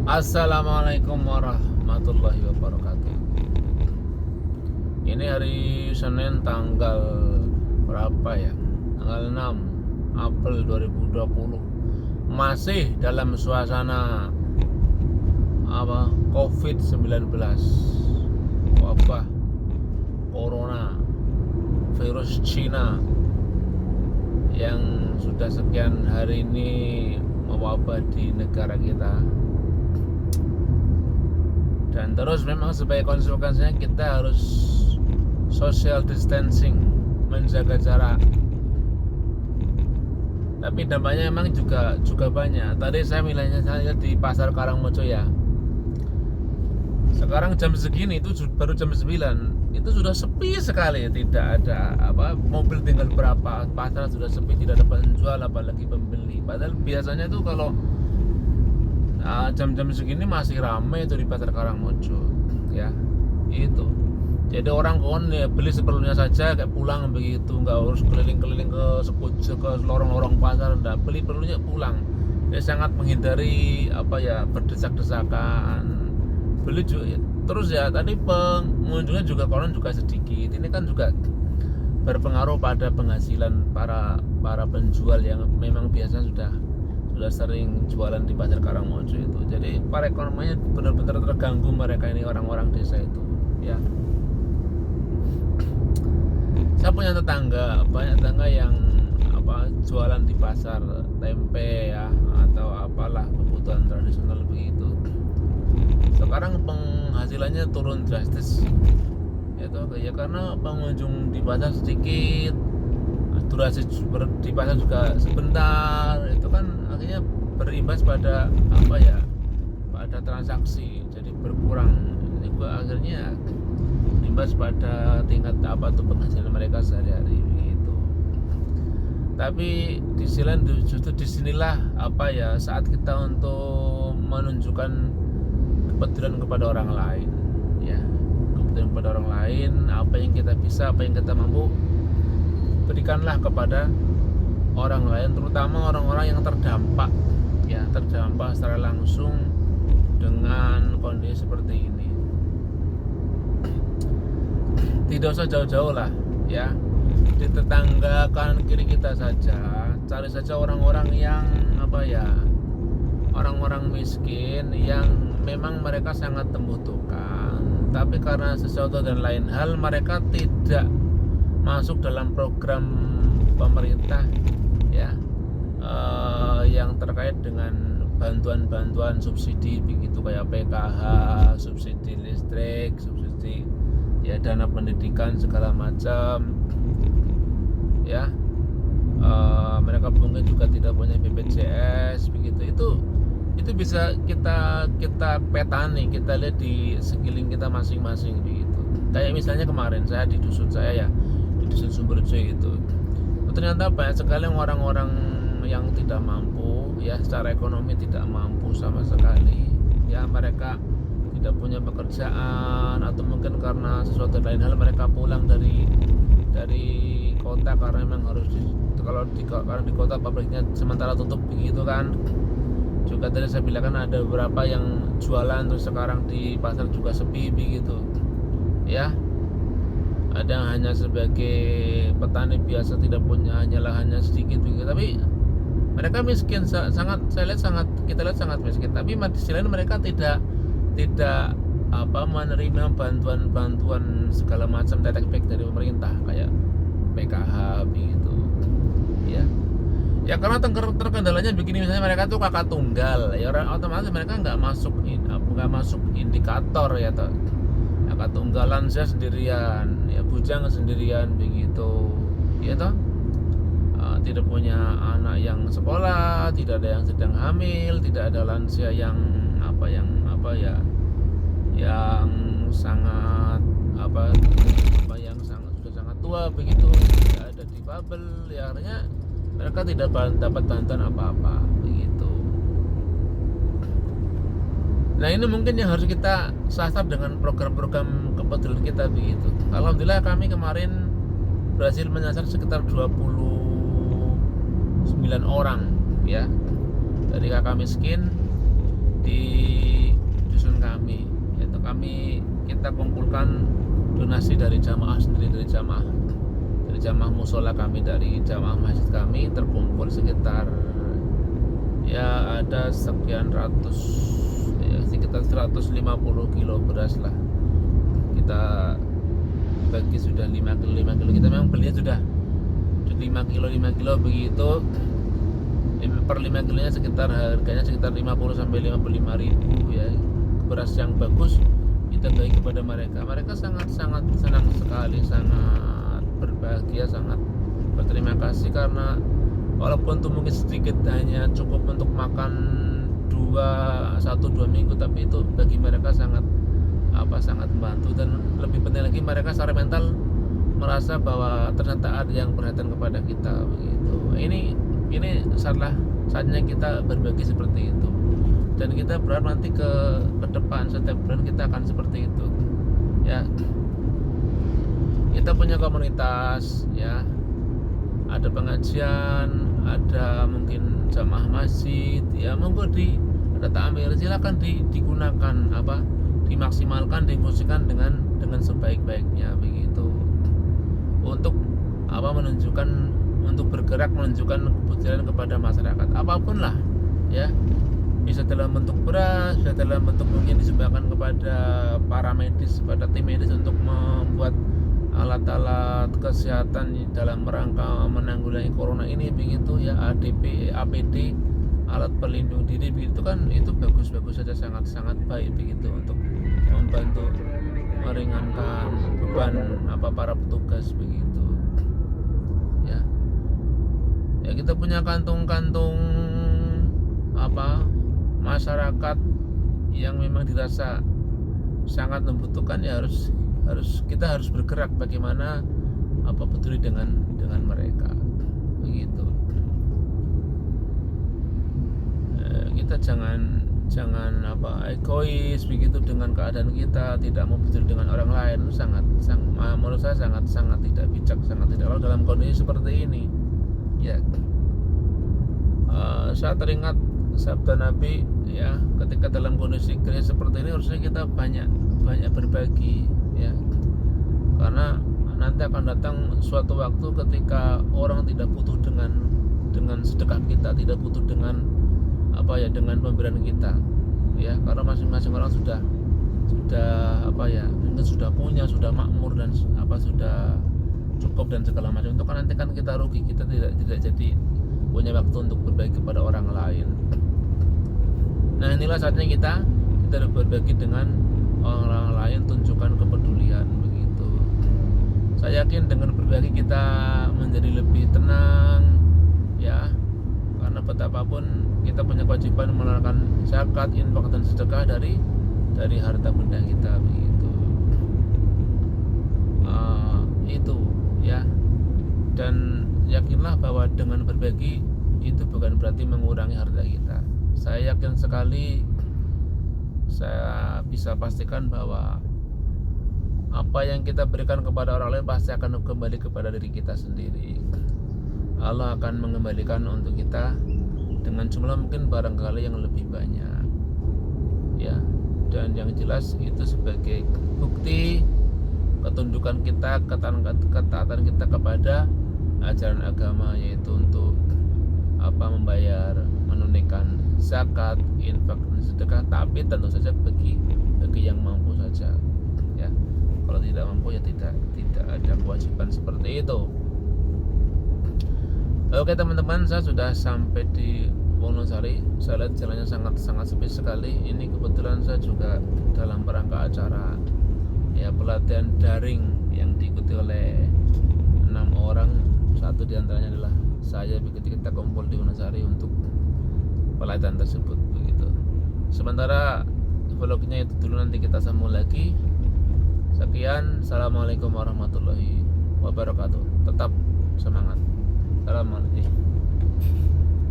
Assalamualaikum warahmatullahi wabarakatuh. Ini hari Senin tanggal berapa ya? Tanggal 6 April 2020. Masih dalam suasana COVID-19, wabah corona, virus Cina yang sudah sekian hari ini mewabah di negara kita. Dan terus memang sebagai konsekuensinya kita harus social distancing, menjaga jarak. Tapi dampaknya memang juga banyak. Tadi saya lihat di pasar Karangmojo ya. Sekarang jam segini itu baru jam 9, itu sudah sepi sekali, tidak ada mobil tinggal berapa, pasar sudah sepi, tidak ada penjual apalagi pembeli. Padahal biasanya tuh kalau jam-jam segini masih ramai itu di pasar Karangmojo ya. Itu jadi orang ya beli seperlunya saja, kayak pulang begitu, nggak harus keliling-keliling ke lorong-lorong pasar, nggak, beli perlunya pulang. Dia sangat menghindari berdesak-desakan beli juga. Terus ya tadi pengunjungnya juga konon juga sedikit. Ini kan juga berpengaruh pada penghasilan para penjual yang memang biasa sudah sering jualan di pasar Karangmojo itu. Jadi perekonomiannya benar-benar terganggu mereka ini, orang-orang desa itu ya. Saya punya banyak tetangga yang jualan di pasar tempe ya, atau apalah kebutuhan tradisional begitu. Sekarang penghasilannya turun drastis ya, karena pengunjung di pasar sedikit, durasi di pasar juga sebentar, itu kan akhirnya berimbas pada pada transaksi, jadi berkurang. Ini akhirnya berimbas pada tingkat penghasilan mereka sehari-hari begitu. Tapi di sisi lain justru disinilah saat kita untuk menunjukkan kepedulian kepada orang lain ya, kepedulian kepada orang lain, apa yang kita bisa, apa yang kita mampu, berikanlah kepada orang lain, terutama orang-orang yang terdampak secara langsung dengan kondisi seperti ini. Tidak usah jauh-jauh lah ya, di tetangga kanan kiri kita saja, cari saja orang-orang yang orang-orang miskin yang memang mereka sangat membutuhkan, tapi karena sesuatu dan lain hal mereka tidak masuk dalam program pemerintah ya, yang terkait dengan bantuan-bantuan subsidi begitu, kayak PKH, subsidi listrik, subsidi ya dana pendidikan segala macam ya. Mereka mungkin juga tidak punya BPJS begitu. Itu bisa kita petani, kita lihat di sekeliling kita masing-masing begitu. Kayak misalnya kemarin saya di dusun saya ya, di dusun Sumberjo itu, ternyata banyak sekali orang-orang yang tidak mampu ya, secara ekonomi tidak mampu sama sekali ya. Mereka tidak punya pekerjaan, atau mungkin karena sesuatu lain hal mereka pulang dari kota karena memang harus karena di kota pabriknya sementara tutup begitu kan. Juga tadi saya bilang kan ada beberapa yang jualan terus sekarang di pasar juga sepi begitu ya. Ada yang hanya sebagai petani biasa, tidak punya, hanya lahannya sedikit begitu, tapi mereka miskin sangat. Kita lihat sangat miskin, tapi di sisi lain mereka tidak menerima bantuan segala macam tetek baik dari pemerintah kayak PKH begitu ya. Karena terkendalanya begini, misalnya mereka tuh kakak tunggal ya, orang otomatis mereka nggak masuk indikator ya toh. Kakak tunggalan saya sendirian ya, bujang sendirian begitu ya toh. Tidak punya anak yang sekolah, tidak ada yang sedang hamil, tidak ada lansia yang yang sangat yang sudah sangat tua begitu, tidak ada difabel ya, artinya mereka tidak dapat bantuan apa-apa begitu. Nah, ini mungkin yang harus kita sasar dengan program-program kepedulian kita begitu. Alhamdulillah kami kemarin berhasil menyasar sekitar 29 orang ya, dari kakak miskin di dusun kami, yaitu kita kumpulkan donasi dari jamaah sendiri, dari jamaah musola kami, dari jamaah masjid kami, terkumpul sekitar ya ada sekian ratus, ya sekitar 150 kilo beras lah. Kita bagi sudah 5 kilo, kita memang belinya sudah 5 kilo begitu. Per 5 kilonya harganya sekitar 50 sampai 55 ribu ya. Beras yang bagus kita bagi kepada mereka sangat senang sekali, sangat berbahagia, sangat berterima kasih, karena walaupun itu mungkin sedikit, hanya cukup untuk makan 1-2 minggu, tapi itu bagi mereka sangat membantu. Dan lebih penting lagi, mereka secara mental merasa bahwa ternyata ada yang perhatian kepada kita begitu. Ini saatnya kita berbagi seperti itu, dan kita berharap nanti ke depan setiap bulan kita akan seperti itu ya. Kita punya komunitas ya, ada pengajian, ada mungkin jamaah masjid ya, monggo ada ta'amir, silakan digunakan, dimaksimalkan, difungsikan dengan sebaik-baiknya begitu, untuk untuk bergerak menunjukkan kepedulian kepada masyarakat apapun lah ya. Bisa dalam bentuk beras, bisa dalam bentuk mungkin disumbangkan kepada para medis, pada tim medis untuk membuat alat-alat kesehatan dalam rangka menanggulangi corona ini begitu ya, APD, alat pelindung diri begitu kan, itu bagus-bagus saja, sangat baik begitu, untuk membantu meringankan beban para petugas begitu ya. Ya, kita punya kantung-kantung masyarakat yang memang dirasa sangat membutuhkan ya, kita harus bergerak bagaimana peduli dengan mereka begitu. Kita jangan egois begitu dengan keadaan kita, tidak mau peduli dengan orang lain. Itu menurut saya sangat tidak bijak, sangat tidak lalu dalam kondisi seperti ini ya. Saya teringat sabda Nabi ya, ketika dalam kondisi krisis seperti ini harusnya kita banyak berbagi ya, karena nanti akan datang suatu waktu ketika orang tidak butuh dengan sedekah kita, tidak butuh dengan dengan pemberian kita ya, karena masing-masing orang sudah mungkin sudah punya, sudah makmur, dan sudah cukup dan segala macam. Itu kan nanti kan kita rugi, kita tidak jadi punya waktu untuk berbagi kepada orang lain. Nah, inilah saatnya kita berbagi dengan orang lain, tunjukkan kepedulian begitu. Saya yakin dengan berbagi kita menjadi lebih tenang ya, karena betapapun kita punya kewajiban mengeluarkan zakat, infak, dan sedekah dari harta benda kita begitu. Itu ya, dan yakinlah bahwa dengan berbagi itu bukan berarti mengurangi harta kita. Saya yakin sekali, saya bisa pastikan bahwa apa yang kita berikan kepada orang lain pasti akan kembali kepada diri kita sendiri. Allah akan mengembalikan untuk kita dengan jumlah mungkin barangkali yang lebih banyak ya. Dan yang jelas itu sebagai bukti ketundukan kita, ketaatan kita kepada ajaran agama, yaitu untuk membayar, menunaikan zakat, infak, dan sedekah, tapi tentu saja bagi yang mampu saja ya. Kalau tidak mampu ya tidak ada kewajiban seperti itu. Oke teman-teman, saya sudah sampai di Wonosari. Saya lihat jalannya sangat sepi sekali. Ini kebetulan saya juga dalam rangka acara ya, pelatihan daring yang diikuti oleh 6 orang. Satu diantaranya adalah saya, begitu kita kumpul di Wonosari untuk pelatihan tersebut begitu. Sementara vlognya itu dulu, nanti kita sambung lagi. Sekian, assalamualaikum warahmatullahi wabarakatuh. Tetap semangat. Assalamualaikum.